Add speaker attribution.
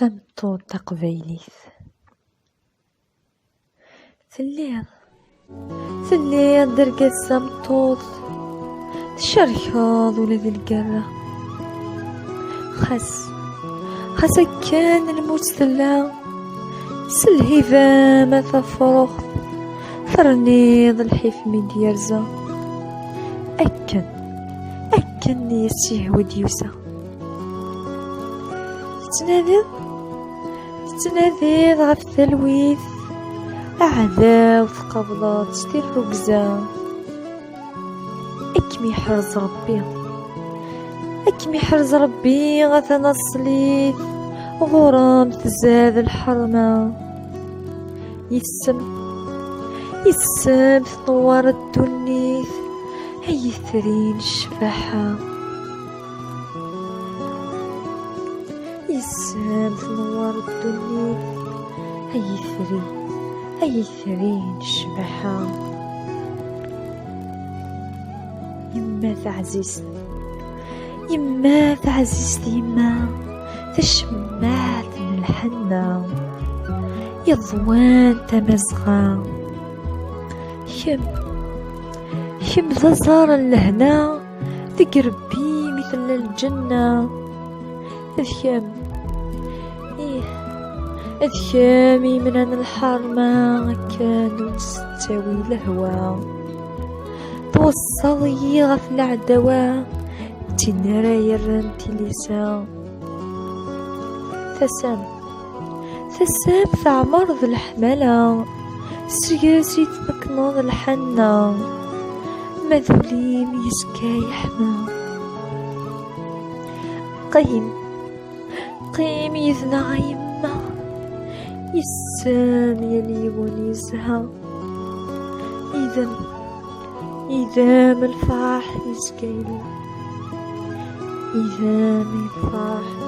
Speaker 1: ثمطو تقبيليث ثليض درقا السمطوط تشركض ولا ذي القرة خاس كان الموت ثلا سلهيفا ما تفرخ ثرنيض الحيف من ديرزا أكن يسيه ديوسا تتناديض غف ثلويث أعداو تقبضات تشتي الرقزة أكمي حرز ربي غثنا الصليث غرام تزاد الحرمة يسم تنور الدنيث هي ثرين الشفاحة يسم تنور الدنيث هي ثرين الشبحة يما تعزيز يما تشمعت من الحنة يضوان تمزغا يم ذا زار اللهنا تقربي مثل الجنة أذيامي من الحرمة كانوا تستوي لهوا توصلي غف العدوى تنرى يرنتي لسا ثسام ثعمر ذي الحملة سياسي تنقنض الحنة مذوليم يسكا يحمى قيم يذنى يما يسام يلي ونيزها إذا ما الفرح يسكيلو إذا ما الفرح